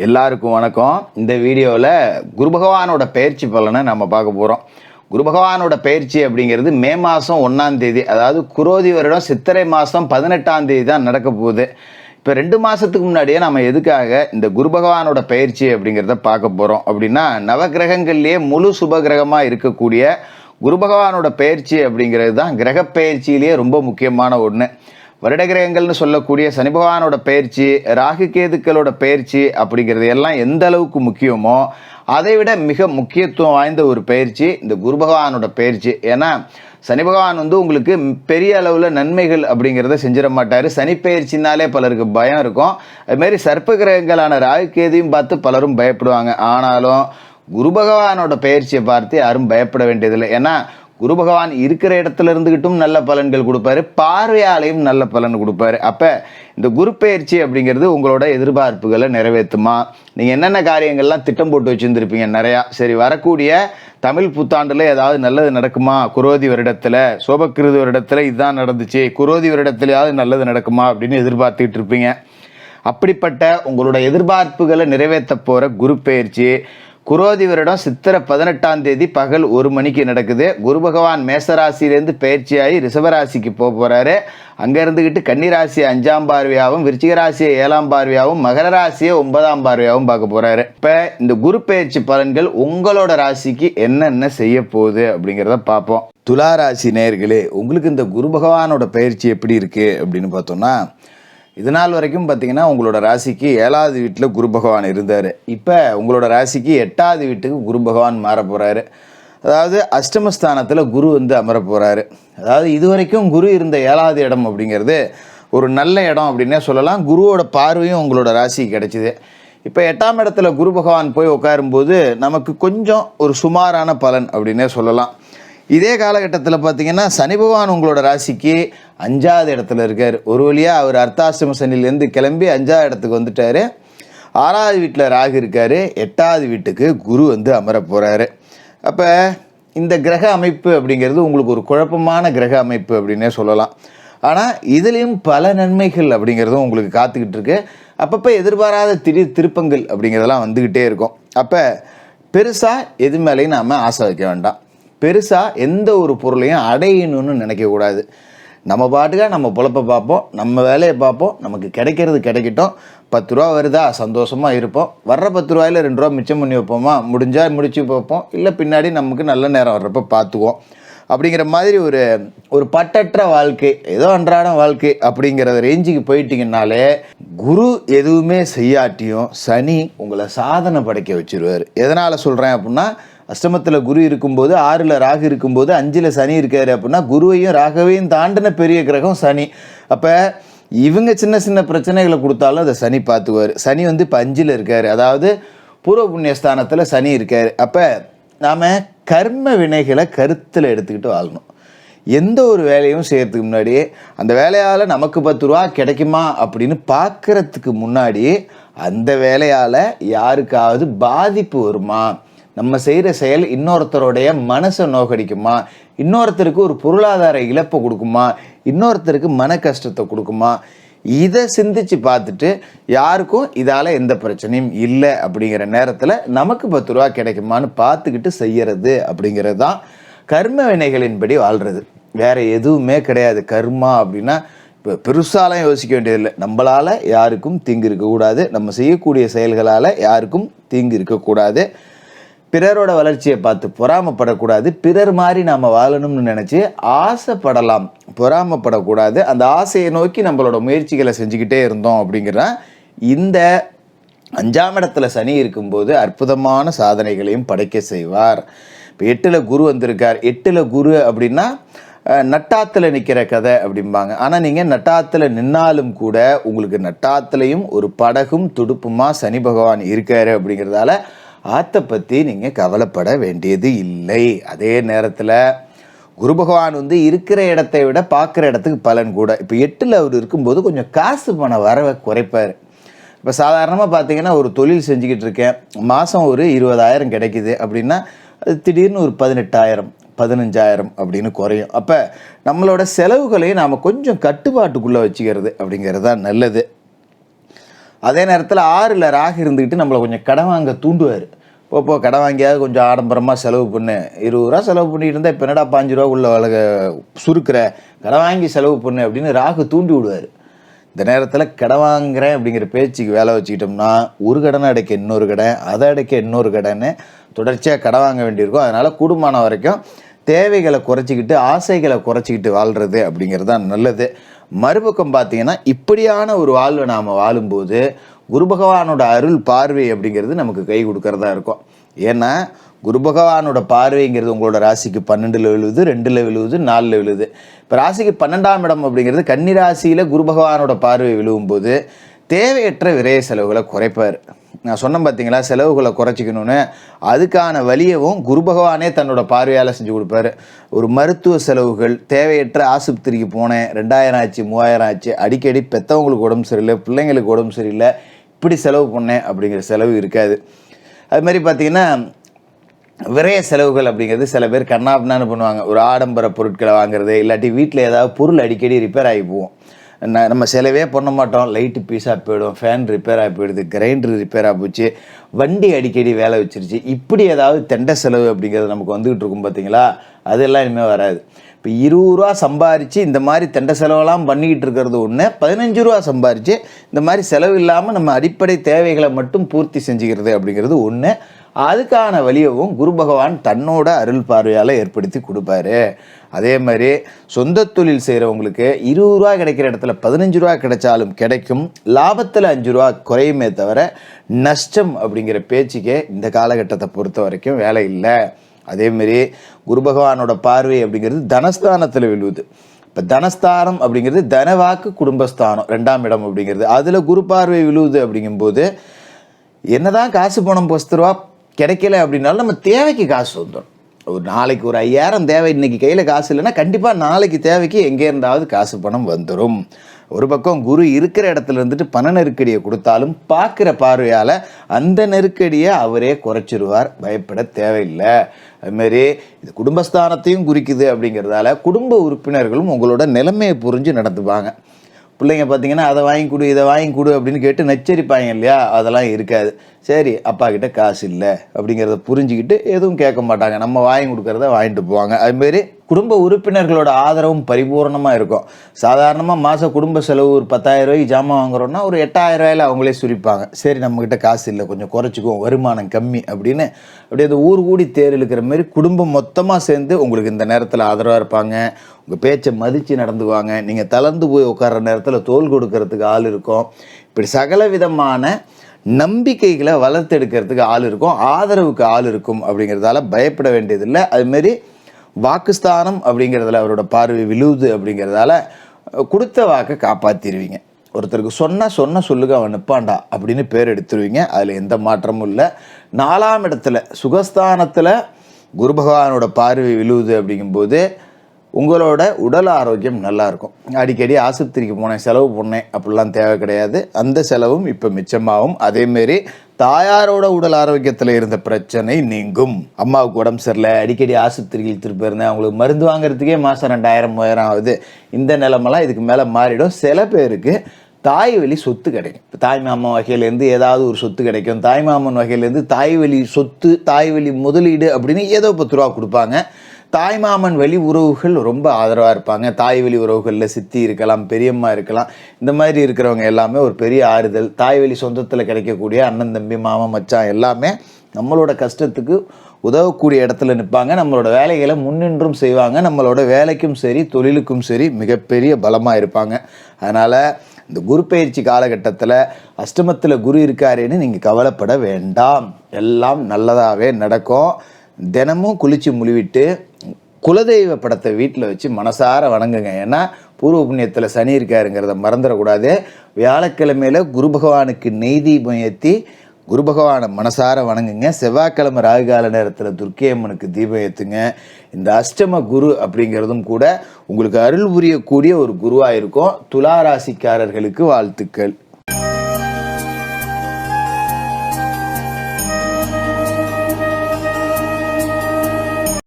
எல்லாருக்கும் வணக்கம். இந்த வீடியோவில் குரு பகவானோட பயிற்சி பலனை நம்ம பார்க்க போகிறோம். குரு பகவானோட பயிற்சி அப்படிங்கிறது மே மாதம் 1ஆம் தேதி, அதாவது குரோதி வருடம் சித்திரை மாதம் 18ஆம் தேதி தான் நடக்க போகுது. இப்போ 2 மாதத்துக்கு முன்னாடியே நம்ம எதுக்காக இந்த குரு பகவானோட பயிற்சி அப்படிங்கிறத பார்க்க போகிறோம் அப்படின்னா, நவகிரகங்கள்லேயே முழு சுப கிரகமாக இருக்கக்கூடிய குரு பகவானோட பயிற்சி அப்படிங்கிறது தான் கிரக பயிற்சியிலேயே ரொம்ப முக்கியமான ஒன்று. வருட கிரகங்கள்னு சொல்லக்கூடிய சனி பகவானோட பயிற்சி, ராகு கேதுக்களோட பயிற்சி அப்படிங்கிறது எல்லாம் எந்த அளவுக்கு முக்கியமோ அதை விட மிக முக்கியத்துவம் வாய்ந்த ஒரு பயிற்சி இந்த குரு பகவானோட பயிற்சி. ஏன்னா சனி பகவான் உங்களுக்கு பெரிய அளவில் நன்மைகள் அப்படிங்கிறத செஞ்சிட மாட்டார். சனி பயிற்சினாலே பலருக்கு பயம் இருக்கும். அதுமாரி சர்ப்ப கிரகங்களான ராகு கேதையும் பார்த்து பலரும் பயப்படுவாங்க. ஆனாலும் குரு பகவானோட பயிற்சியை பார்த்து யாரும் பயப்பட வேண்டியதில்லை. ஏன்னா குரு பகவான் இருக்கிற இடத்துல இருந்துக்கிட்டும் நல்ல பலன்கள் கொடுப்பாரு, பார்வையாலையும் நல்ல பலன் கொடுப்பாரு. அப்போ இந்த குரு பயிற்சி அப்படிங்கிறது உங்களோட எதிர்பார்ப்புகளை நிறைவேற்றுமா? நீங்கள் என்னென்ன காரியங்கள்லாம் திட்டம் போட்டு வச்சுருந்துருப்பீங்க நிறையா. சரி, வரக்கூடிய தமிழ் புத்தாண்டில் ஏதாவது நல்லது நடக்குமா? குரோதி வருடத்தில், சோபக்கிருது வருடத்தில் இதுதான் நடந்துச்சு, குரோதி வருடத்துலையாவது நல்லது நடக்குமா அப்படின்னு எதிர்பார்த்துக்கிட்டு இருப்பீங்க. அப்படிப்பட்ட உங்களோட எதிர்பார்ப்புகளை நிறைவேற்ற போகிற குரு பயிற்சி குரோதி வருடம் சித்திரை 18ஆம் தேதி பகல் 1 மணிக்கு நடக்குது. குரு பகவான் மேசராசிலேருந்து பயிற்சியாகி ரிஷபராசிக்கு போக போகிறாரு. அங்கே இருந்துக்கிட்டு கன்னிராசியை 5ஆம் பார்வையாகவும், விருச்சிக ராசியை 7ஆம் பார்வையாகவும், மகர ராசியை 9ஆம் பார்வையாகவும் பார்க்க போகிறாரு. இப்போ இந்த குரு பயிற்சி பலன்கள் உங்களோட ராசிக்கு என்னென்ன செய்ய போகுது அப்படிங்கிறத பார்ப்போம். துலா ராசி நேயர்களே, உங்களுக்கு இந்த குரு பகவானோட பயிற்சி எப்படி இருக்குது அப்படின்னு பார்த்தோம்னா, இது நாள் வரைக்கும் பார்த்தீங்கன்னா உங்களோட ராசிக்கு 7வது வீட்டில் குரு பகவான் இருந்தார். இப்போ உங்களோட ராசிக்கு 8வது வீட்டுக்கு குரு பகவான் மாற போகிறாரு. அதாவது அஷ்டமஸ்தானத்தில் குரு அமர போகிறாரு. அதாவது இது வரைக்கும் குரு இருந்த 7வது இடம் அப்படிங்கிறது ஒரு நல்ல இடம் அப்படின்னே சொல்லலாம். குருவோட பார்வையும் உங்களோட ராசிக்கு கிடைச்சிது. இப்போ 8ஆம் இடத்துல குரு பகவான் போய் உட்காரும்போது நமக்கு கொஞ்சம் ஒரு சுமாரான பலன் அப்படின்னே சொல்லலாம். இதே காலகட்டத்தில் பார்த்தீங்கன்னா சனி பகவான் உங்களோட ராசிக்கு 5வது இடத்துல இருக்கார். ஒரு வழியாக அவர் அர்த்தாஷ்டம சனிலேருந்து கிளம்பி 5வது இடத்துக்கு வந்துட்டார். 6வது வீட்டில் ராகு இருக்கார். 8வது வீட்டுக்கு குரு அமர போகிறாரு. அப்போ இந்த கிரக அமைப்பு அப்படிங்கிறது உங்களுக்கு ஒரு குழப்பமான கிரக அமைப்பு அப்படின்னே சொல்லலாம். ஆனால் இதுலேயும் பல நன்மைகள் அப்படிங்கிறதும் உங்களுக்கு காத்துக்கிட்டு இருக்கு. அப்பப்போ எதிர்பாராத திடீர் திருப்பங்கள் அப்படிங்கிறதெல்லாம் வந்துக்கிட்டே இருக்கும். அப்போ பெருசாக எது மேலேயும் நாம் ஆசை வைக்க வேண்டாம். பெருசாக எந்த ஒரு பொருளையும் அடையணும்னு நினைக்கக்கூடாது. நம்ம பாட்டுக்காக நம்ம பொழப்பை பார்ப்போம், நம்ம வேலையை பார்ப்போம், நமக்கு கிடைக்கிறது கிடைக்கட்டும். 10 ரூபா வருதா சந்தோஷமாக இருப்போம். வர்ற 10 ரூபாயில் 2 ரூபா மிச்சம் பண்ணி வைப்போமா, முடிஞ்சால் முடிச்சு வைப்போம், இல்லை பின்னாடி நமக்கு நல்ல நேரம் வர்றப்போ பார்த்துக்குவோம் அப்படிங்கிற மாதிரி ஒரு பட்டற்ற வாழ்க்கை, ஏதோ அன்றாட வாழ்க்கை அப்படிங்கிற ரேஞ்சுக்கு போயிட்டீங்கன்னாலே குரு எதுவுமே செய்யாட்டியும் சனி உங்களை சாதனை படைக்க வச்சுருவார். எதனால் சொல்கிறேன் அப்படின்னா, அஷ்டமத்தில் குரு இருக்கும்போது, 6ல் ராகு இருக்கும்போது, 5ல் சனி இருக்காரு அப்படின்னா குருவையும் ராகவையும் தாண்டின பெரிய கிரகம் சனி. அப்போ இவங்க சின்ன சின்ன பிரச்சனைகளை கொடுத்தாலும் அதை சனி பார்த்துக்குவார். சனி இப்போ 5ல் இருக்கார், அதாவது பூர்வ புண்ணியஸ்தானத்தில் சனி இருக்கார். அப்போ நாம் கர்ம வினைகளை கருத்தில் எடுத்துக்கிட்டு வாழணும். எந்த ஒரு வேலையும் செய்கிறதுக்கு முன்னாடி அந்த வேலையால் நமக்கு 10 ரூபா கிடைக்குமா அப்படின்னு பார்க்குறதுக்கு முன்னாடி அந்த வேலையால் யாருக்காவது பாதிப்பு வருமா, நம்ம செய்கிற செயல் இன்னொருத்தருடைய மனசை நோக்கடிக்குமா, இன்னொருத்தருக்கு ஒரு பொருளாதார இழப்பை கொடுக்குமா, இன்னொருத்தருக்கு மன கஷ்டத்தை கொடுக்குமா, இதை சிந்திச்சு பார்த்துட்டு யாருக்கும் இதால் எந்த பிரச்சனையும் இல்லை அப்படிங்கிற நேரத்தில் நமக்கு 10 ரூபா கிடைக்குமான்னு பார்த்துக்கிட்டு செய்கிறது அப்படிங்கிறது தான் கர்ம வினைகளின்படி வாழ்கிறது. வேறு எதுவுமே கிடையாது. கர்மா அப்படின்னா இப்போ பெருசாலாம் யோசிக்க வேண்டியதில்லை. நம்மளால் யாருக்கும் தீங்கு இருக்கக்கூடாது, நம்ம செய்யக்கூடிய செயல்களால் யாருக்கும் தீங்கு இருக்கக்கூடாது, பிறரோட வளர்ச்சியை பார்த்து பொறாமப்படக்கூடாது, பிறர் மாதிரி நாம் வாழணும்னு நினச்சி ஆசைப்படலாம், பொறாமப்படக்கூடாது. அந்த ஆசையை நோக்கி நம்மளோட முயற்சிகளை செஞ்சுக்கிட்டே இருந்தோம் அப்படிங்கிற இந்த 5ஆம் இடத்துல சனி இருக்கும்போது அற்புதமான சாதனைகளையும் படைக்க செய்வார். இப்போ 8ல் குரு வந்திருக்கார். 8ல் குரு அப்படின்னா நட்டாத்தில் நிற்கிற கதை அப்படிம்பாங்க. ஆனால் நீங்கள் நட்டாத்தில் நின்னாலும் கூட உங்களுக்கு நட்டாத்துலையும் ஒரு படகும் துடுப்புமா சனி பகவான் இருக்காரு அப்படிங்கிறதால ஆற்றை பற்றி நீங்கள் கவலைப்பட வேண்டியது இல்லை. அதே நேரத்தில் குரு பகவான் இருக்கிற இடத்தை விட பார்க்குற இடத்துக்கு பலன் கூட. இப்போ 8ல் அவர் இருக்கும்போது கொஞ்சம் காசு பண வரவை குறைப்பார். இப்போ சாதாரணமாக பார்த்தீங்கன்னா ஒரு தொழில் செஞ்சுக்கிட்டு இருக்கேன், மாதம் ஒரு 20,000 கிடைக்குது அப்படின்னா அது திடீர்னு ஒரு 18,000 15,000 அப்படின்னு குறையும். அப்போ நம்மளோட செலவுகளையும் நாம் கொஞ்சம் கட்டுப்பாட்டுக்குள்ளே வச்சுக்கிறது அப்படிங்கிறது தான் நல்லது. அதே நேரத்தில் 6ல் ராகு இருந்துக்கிட்டு நம்மளை கொஞ்சம் கடன் வாங்க தூண்டுவார். போ கடன் வாங்கியாவது கொஞ்சம் ஆடம்பரமாக செலவு பண்ணு, 20 ரூபா செலவு பண்ணிட்டு இருந்தால் இப்போ என்னடா 5 ரூபா உள்ள சுருக்கிற, கடன் வாங்கி செலவு பண்ணு அப்படின்னு ராகு தூண்டி விடுவார். இந்த நேரத்தில் கடன் வாங்குறேன் அப்படிங்கிற பேச்சுக்கு வேலை வச்சுக்கிட்டோம்னா ஒரு கடனை அடைக்க இன்னொரு கடன், அதை அடைக்க இன்னொரு கடன்னு தொடர்ச்சியாக கடன் வாங்க வேண்டியிருக்கும். அதனால் கூடுமான வரைக்கும் தேவைகளை குறைச்சிக்கிட்டு ஆசைகளை குறைச்சிக்கிட்டு வாழ்கிறது அப்படிங்கிறது தான் நல்லது. மறுபக்கம் பார்த்தீங்கன்னா இப்படியான ஒரு வாழ்வை நாம் வாழும்போது குரு பகவானோட அருள் பார்வை அப்படிங்கிறது நமக்கு கை கொடுக்கறதா இருக்கும். ஏன்னா குரு பகவானோட பார்வைங்கிறது உங்களோட ராசிக்கு 12ல் விழுவுது, 2ல் விழுவுது, 4ல் விழுவுது. இப்போ ராசிக்கு 12ஆம் இடம் அப்படிங்கிறது கன்னி ராசியில் குரு பகவானோட பார்வை விழுவும்போது தேவையற்ற விரைய செலவுகளை குறைப்பார். நான் சொன்னேன் பார்த்தீங்களா, செலவுகளை குறைச்சிக்கணும்னு. அதுக்கான வழியவும் குரு பகவானே தன்னோட பார்வையால் செஞ்சு கொடுப்பாரு. ஒரு மருத்துவ செலவுகள், தேவையற்ற ஆஸ்பத்திரிக்கு போனேன், 2000 ஆச்சு, 3000 ஆச்சு, அடிக்கடி பெற்றவங்களுக்கு உடம்பு சரியில்லை, பிள்ளைங்களுக்கு உடம்பு சரியில்லை, இப்படி செலவு பண்ணேன் அப்படிங்கிற செலவு இருக்காது. அது மாதிரி பார்த்தீங்கன்னா விரைய செலவுகள் அப்படிங்கிறது சில பேர் கண்ணாபின்னான்னு பண்ணுவாங்க. ஒரு ஆடம்பர பொருட்களை வாங்குறது, இல்லாட்டி வீட்டில் ஏதாவது பொருள் அடிக்கடி ரிப்பேர் ஆகி போவோம். நம்ம செலவே பண்ண மாட்டோம், லைட்டு பீஸாக போயிடும், ஃபேன் ரிப்பேர் ஆகி போயிடுது, கிரைண்டர் ரிப்பேர் ஆகி போச்சு, வண்டி அடிக்கடி வேலை வச்சிருச்சு, இப்படி ஏதாவது தெண்டை செலவு அப்படிங்கிறது நமக்கு வந்துக்கிட்டு இருக்கும் பார்த்தீங்களா, அதெல்லாம் இனிமேல் வராது. இப்போ 20 ரூபா சம்பாரித்து இந்த மாதிரி தெண்டை செலவெல்லாம் பண்ணிக்கிட்டு இருக்கிறது ஒன்று, 15 ரூபா சம்பாரித்து இந்த மாதிரி செலவு இல்லாமல் நம்ம அடிப்படை தேவைகளை மட்டும் பூர்த்தி செஞ்சுக்கிறது அப்படிங்கிறது ஒன்று. அதுக்கான வழியவும் குரு பகவான் தன்னோட அருள் பார்வையால் ஏற்படுத்தி கொடுப்பாரு. அதே மாதிரி சொந்த தொழில் செய்கிறவங்களுக்கு 20 ரூபா கிடைக்கிற இடத்துல 15 ரூபா கிடைச்சாலும் கிடைக்கும், லாபத்தில் 5 ரூபா குறையுமே தவிர நஷ்டம் அப்படிங்கிற பேச்சுக்கே இந்த காலகட்டத்தை பொறுத்த வரைக்கும் வேலை இல்லை. அதேமாரி குரு பகவானோட பார்வை அப்படிங்கிறது தனஸ்தானத்தில் விழுவுது. இப்போ தனஸ்தானம் அப்படிங்கிறது தனவாக்கு குடும்பஸ்தானம் 2ஆம் இடம் அப்படிங்கிறது, அதில் குரு பார்வை விழுவுது. அப்படிங்கும்போது என்னதான் காசு பணம் 10 ரூபா கிடைக்கல அப்படின்னாலும் நம்ம தேவைக்கு காசு வந்துடும். ஒரு நாளைக்கு ஒரு 5000 தேவை, இன்னைக்கு கையில் காசு இல்லைன்னா கண்டிப்பாக நாளைக்கு தேவைக்கு எங்கே இருந்தாவது காசு பணம் வந்துடும். ஒரு பக்கம் குரு இருக்கிற இடத்துல இருந்துட்டு பண நெருக்கடியை கொடுத்தாலும் பார்க்குற பார்வையால் அந்த நெருக்கடியை அவரே குறைச்சிருவார், பயப்பட தேவையில்லை. அதுமாரி இது குடும்பஸ்தானத்தையும் குறிக்குது அப்படிங்கிறதால குடும்ப உறுப்பினர்களும் உங்களோட நிலைமையை புரிஞ்சு நடந்துப்பாங்க. பிள்ளைங்க பார்த்தீங்கன்னா அதை வாங்கி கொடு, இதை வாங்கி கொடு அப்படின்னு கேட்டு நச்சரிப்பாங்க இல்லையா, அதெல்லாம் இருக்காது. சரி அப்பா கிட்ட காசு இல்லை அப்படிங்கிறத புரிஞ்சுக்கிட்டு எதுவும் கேட்க மாட்டாங்க, நம்ம வாங்கி கொடுக்கறத வாங்கிட்டு போவாங்க. அதுமாரி குடும்ப உறுப்பினர்களோட ஆதரவும் பரிபூர்ணமாக இருக்கும். சாதாரணமாக மாத குடும்ப செலவு ஒரு 10,000 ரூபாய்க்கு ஜாமான் வாங்குறோன்னா ஒரு 8,000 ரூபாயில் அவங்களே சுரிப்பாங்க. சரி நம்மக்கிட்ட காசு இல்லை, கொஞ்சம் குறைச்சிக்குவோம், வருமானம் கம்மி அப்படின்னு அப்படியே அந்த ஊர் கூடி தேர் இழுக்கிற மாதிரி குடும்பம் மொத்தமாக சேர்ந்து உங்களுக்கு இந்த நேரத்தில் ஆதரவாக இருப்பாங்க. உங்கள் பேச்சை மதித்து நடந்துக்குவாங்க. நீங்கள் தளர்ந்து போய் உட்கார்ற நேரத்தில் தோள் கொடுக்கறதுக்கு ஆள் இருக்கும். இப்படி சகல விதமான நம்பிக்கைகளை வளர்த்தெடுக்கிறதுக்கு ஆள் இருக்கும், ஆதரவுக்கு ஆள் இருக்கும். அப்படிங்கிறதால பயப்பட வேண்டியதில்லை. அதுமாரி வாக்குஸ்தானம் அப்படிங்கிறதுல அவரோட பார்வை விழுவுது அப்படிங்கிறதால கொடுத்த வாக்கை காப்பாற்றிடுவீங்க. ஒருத்தருக்கு சொன்ன சொல்லுங்க அவன் நிற்பாண்டா அப்படின்னு பேர் எடுத்துருவீங்க. அதில் எந்த மாற்றமும் இல்லை. 4ஆம் இடத்துல சுகஸ்தானத்தில் குரு பகவானோட பார்வை விழுவுது அப்படிங்கும்போது உங்களோட உடல் ஆரோக்கியம் நல்லாயிருக்கும். அடிக்கடி ஆஸ்பத்திரிக்கு போனேன், செலவு பண்ணேன் அப்படிலாம் தேவை கிடையாது. அந்த செலவும் இப்போ மிச்சமாகும். அதேமாரி தாயாரோட உடல் ஆரோக்கியத்தில் இருந்த பிரச்சனை நீங்கும். அம்மாவுக்கு உடம்பு சரியில்லை, அடிக்கடி ஆஸ்பத்திரிக்கு இழுத்துட்டு போயிருந்தேன், அவங்களுக்கு மருந்து வாங்குறதுக்கே மாதம் 2000 3000 ஆகுது. இந்த நிலமெல்லாம் இதுக்கு மேலே மாறிடும். சில பேருக்கு தாய் வழி சொத்து கிடைக்கும். இப்போ தாய் மாமன் வகையிலேருந்து ஏதாவது ஒரு சொத்து கிடைக்கும். தாய் மாமன் வகையிலேருந்து தாய் வழி சொத்து, தாய் வழி முதலீடு அப்படின்னு ஏதோ 10 ரூபா கொடுப்பாங்க. தாய்மாமன் வழி உறவுகள் ரொம்ப ஆதரவாக இருப்பாங்க. தாய் வழி உறவுகளில் சித்தி இருக்கலாம், பெரியம்மா இருக்கலாம். இந்த மாதிரி இருக்கிறவங்க எல்லாமே ஒரு பெரிய ஆறுதல். தாய் வழி சொந்தத்தில் கிடைக்கக்கூடிய அண்ணன் தம்பி மாமன் மச்சான் எல்லாமே நம்மளோட கஷ்டத்துக்கு உதவக்கூடிய இடத்துல நிற்பாங்க. நம்மளோட வேலைகளை முன்னின்றும் செய்வாங்க. நம்மளோட வேலைக்கும் சரி தொழிலுக்கும் சரி மிகப்பெரிய பலமாக இருப்பாங்க. அதனால் இந்த குரு பயிற்சி காலகட்டத்தில் அஷ்டமத்தில் குரு இருக்காருன்னு நீங்கள் கவலைப்பட வேண்டாம். எல்லாம் நல்லதாகவே நடக்கும். தினமும் குளித்து முழுவிட்டு குலதெய்வ படத்தை வீட்டில் வச்சு மனசார வணங்குங்க. ஏன்னா பூர்வ புண்ணியத்தில் சனி இருக்காருங்கிறத மறந்துடக்கூடாது. வியாழக்கிழமையில் குரு பகவானுக்கு நெய் தீபம் ஏற்றி குரு பகவானை மனசார வணங்குங்க. செவ்வாய்க்கிழமை ராகுகால நேரத்தில் துர்க்கை அம்மனுக்கு தீபம் ஏற்றுங்க. இந்த அஷ்டம குரு அப்படிங்கிறதும் கூட உங்களுக்கு அருள் புரியக்கூடிய ஒரு குருவாக இருக்கும். துலா ராசிக்காரர்களுக்கு வாழ்த்துக்கள்.